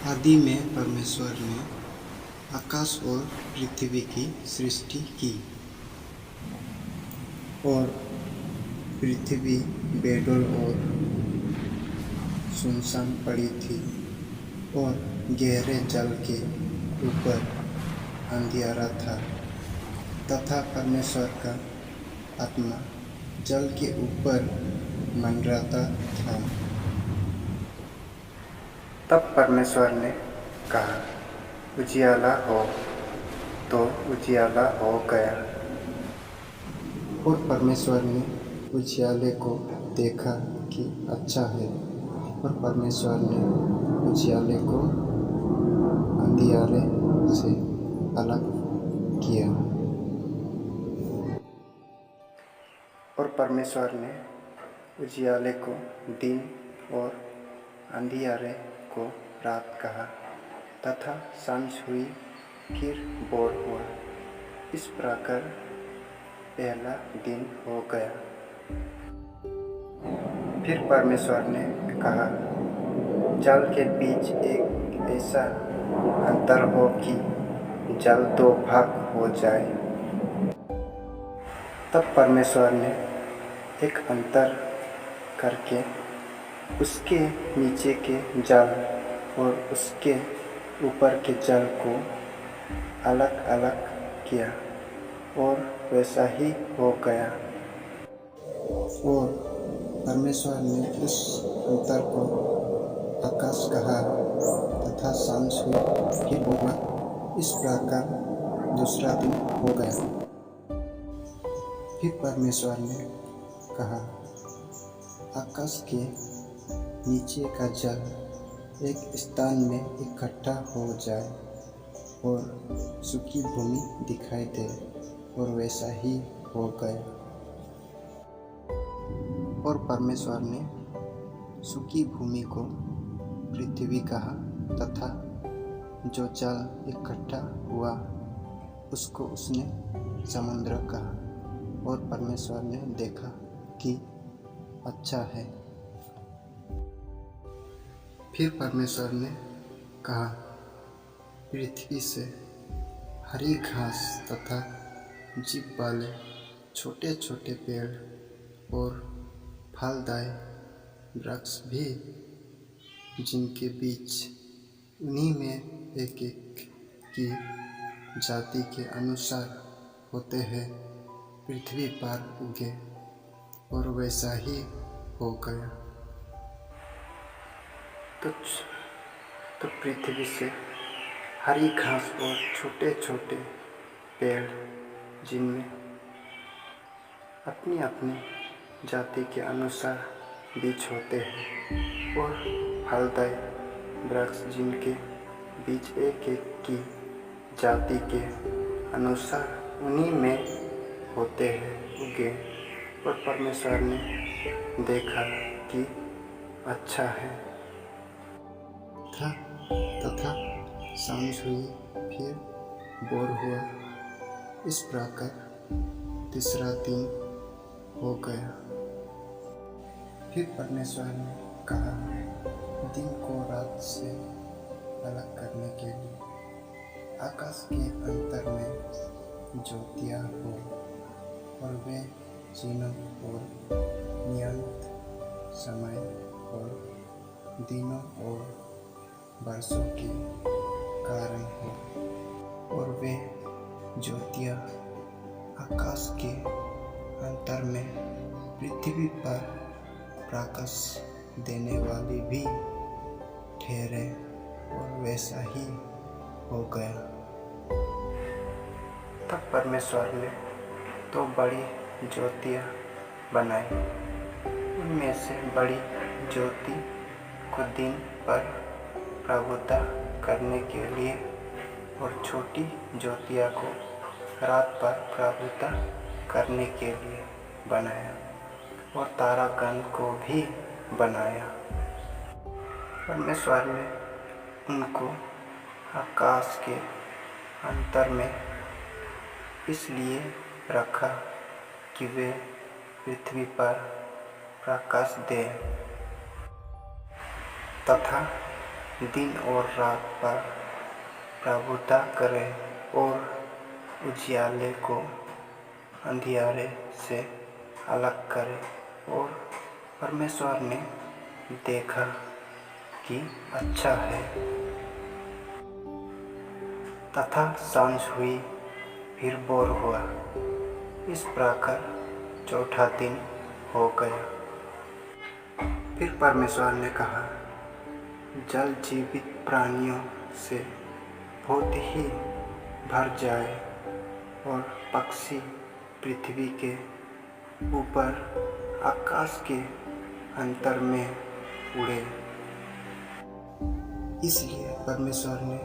आदि में परमेश्वर ने आकाश और पृथ्वी की सृष्टि की, और पृथ्वी बेडौल और सुनसान पड़ी थी, और गहरे जल के ऊपर अंधियारा था, तथा परमेश्वर का आत्मा जल के ऊपर मंडराता था। तब परमेश्वर ने कहा, उजियाला हो, तो उजियाला हो गया। और परमेश्वर ने उजियाले को देखा कि अच्छा है, और परमेश्वर ने उजियाले को अंधियारे से अलग किया। और परमेश्वर ने उजियाले को दिन और अंधियारे को रात कहा, तथा सांझ हुई फिर भोर हुआ। इस प्रकार पहला दिन हो गया। फिर परमेश्वर ने कहा, जल के बीच एक ऐसा अंतर हो कि जल दो भाग हो जाए। तब परमेश्वर ने एक अंतर करके उसके नीचे के जल और उसके ऊपर के जल को अलग अलग किया, और वैसा ही हो गया। और परमेश्वर ने उस अंतर को आकाश कहा, तथा सांझ हुई फिर भोर हुआ। इस प्रकार दूसरा दिन हो गया। फिर परमेश्वर ने कहा, आकाश के नीचे का जल एक स्थान में इकट्ठा हो जाए, और सूखी भूमि दिखाई दे, और वैसा ही हो गया। और परमेश्वर ने सूखी भूमि को पृथ्वी कहा, तथा जो जल इकट्ठा हुआ उसको उसने समुद्र कहा। और परमेश्वर ने देखा कि अच्छा है। फिर परमेश्वर ने कहा, पृथ्वी से हरी घास तथा जीव वाले छोटे छोटे पेड़ और फलदायी वृक्ष भी, जिनके बीज उन्हीं में एक एक की जाति के अनुसार होते हैं, पृथ्वी पर उगे, और वैसा ही हो गया। तो पृथ्वी से हरी घास और छोटे छोटे पेड़, जिनमें अपनी अपनी जाति के अनुसार बीज होते हैं, और फलदायी वृक्ष, जिनके बीज एक एक की जाति के अनुसार उन्हीं में होते हैं, उगे। और परमेश्वर ने देखा कि अच्छा है। तथा सांझ हुई फिर भोर हुआ। इस प्रकार तीसरा दिन हो गया। फिर परमेश्वर ने कहा, दिन को रात से अलग करने के लिए आकाश के अंतर में ज्योतियाँ हो, और वे चिन्ह और नियत समय और दिनों और वर्षों के कारण हो, और वे ज्योतियाँ आकाश के अंतर में पृथ्वी पर प्रकाश देने वाली भी ठहरे, और वैसा ही हो गया। तब परमेश्वर ने तो बड़ी ज्योतियाँ बनाई। उनमें से बड़ी ज्योति को दिन पर प्रभुता करने के लिए, और छोटी ज्योतियाँ को रात पर प्रभुता करने के लिए बनाया, और तारागण को भी बनाया। परमेश्वर ने उनको आकाश के अंतर में इसलिए रखा कि वे पृथ्वी पर प्रकाश दें, तथा दिन और रात पर प्रभुता करे और उजियाले को अंधियारे से अलग करे। और परमेश्वर ने देखा कि अच्छा है। तथा सांझ हुई, फिर भोर हुआ। इस प्रकार चौथा दिन हो गया। फिर परमेश्वर ने कहा, जल जीवित प्राणियों से बहुत ही भर जाए और पक्षी पृथ्वी के ऊपर आकाश के अंतर में उड़े। इसलिए परमेश्वर ने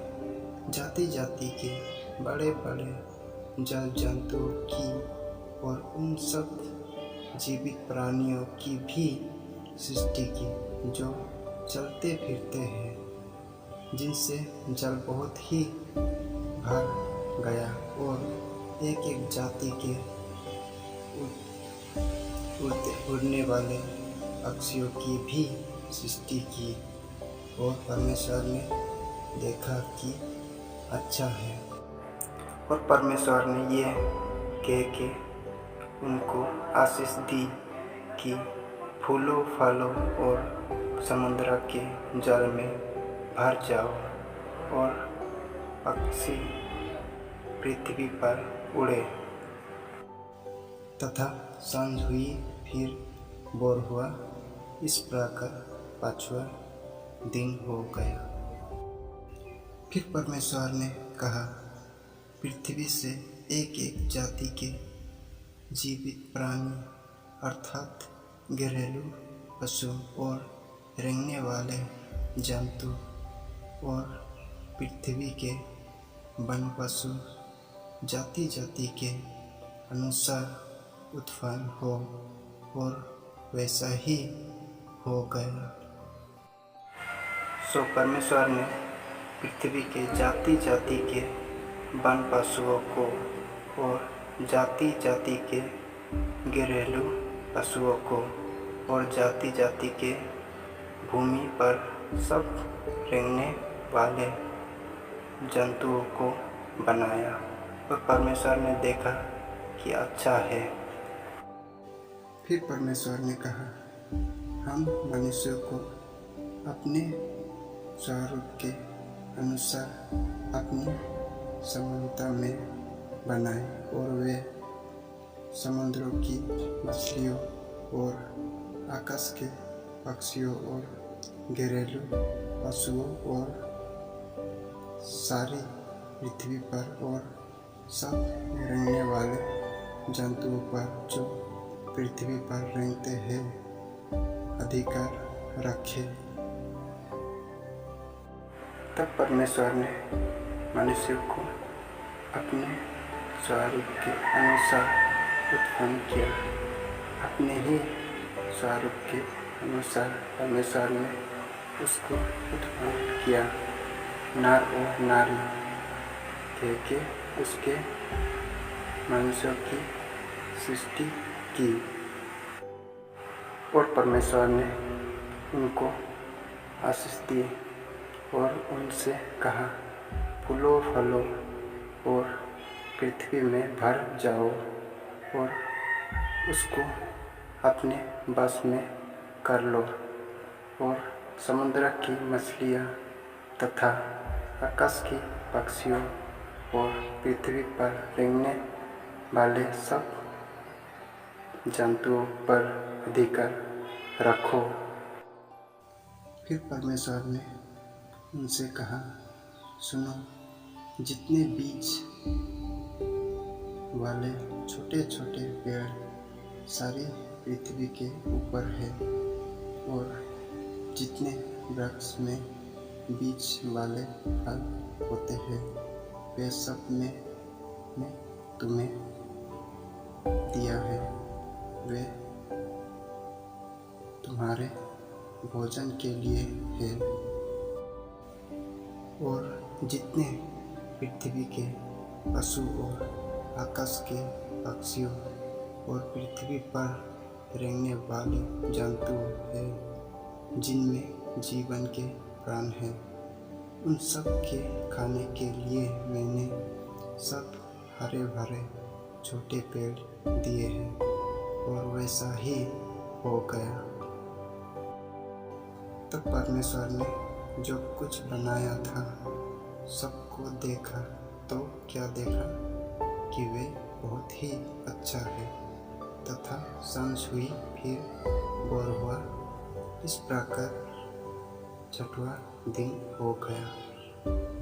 जाति जाति के बड़े बड़े जल जंतुओं की और उन सब जीवित प्राणियों की भी सृष्टि की जो चलते फिरते हैं, जिनसे जल बहुत ही भर गया। और एक एक जाति के उड़ने वाले पक्षियों की भी सृष्टि की। और परमेश्वर ने देखा कि अच्छा है। और परमेश्वर ने ये कह के उनको आशीष दी कि फूलों फलों और समुद्र के जल में भर जाओ और पक्षी पृथ्वी पर उड़े। तथा सांझ हुई, फिर भोर हुआ। इस प्रकार पांचवा दिन हो गया। फिर परमेश्वर ने कहा, पृथ्वी से एक एक जाति के जीवित प्राणी अर्थात घरेलू पशु और रेंगने वाले जंतु और पृथ्वी के वन पशु जाति जाति के अनुसार उत्पन्न हो। और वैसा ही हो गया। सो परमेश्वर ने पृथ्वी के जाति जाति के वन पशुओं को और जाति जाति के घरेलू पशुओं को और जाति जाति के भूमि पर सब रेंगने वाले जंतुओं को बनाया। और परमेश्वर ने देखा कि अच्छा है। फिर परमेश्वर ने कहा, हम मनुष्य को अपने स्वरूप के अनुसार अपनी समानता में बनाए और वे समुद्रों की मछलियों और आकाश के पक्षियों और घरेलू पशुओं और सारी पृथ्वी पर और सब रेंगने वाले जंतुओं पर जो पृथ्वी पर रेंगते हैं अधिकार रखे। तब परमेश्वर ने मनुष्य को अपने स्वरूप के अनुसार उत्पन्न किया। अपने ही स्वरूप के अनुसार परमेश्वर ने उसको उत्पन्न किया। नर और नारी कह के उसके मनुष्यों की सृष्टि की। और परमेश्वर ने उनको आशीष दी और उनसे कहा, फूलों फलों और पृथ्वी में भर जाओ और उसको अपने बस में कर लो और समुद्र की मछलियाँ तथा आकाश की पक्षियों और पृथ्वी पर रेंगने वाले सब जंतुओं पर अधिकार रखो। फिर परमेश्वर ने उनसे कहा, सुनो, जितने बीज वाले छोटे छोटे पेड़ सारी पृथ्वी के ऊपर है और जितने वृक्ष में बीज वाले फल होते हैं वे सब में तुम्हें दिया है। वे तुम्हारे भोजन के लिए है। और जितने पृथ्वी के पशु और आकाश के पक्षियों और पृथ्वी पर रेंगने वाले जंतु हैं जिनमें जीवन के प्राण हैं उन सब के खाने के लिए मैंने सब हरे भरे छोटे पेड़ दिए हैं और वैसा ही हो गया। तब परमेश्वर ने जो कुछ बनाया था सबको देखा तो क्या देखा कि वे बहुत ही अच्छा है, तथा सांझ हुई फिर भोर हुआ, इस प्रकार छठवां दिन हो गया।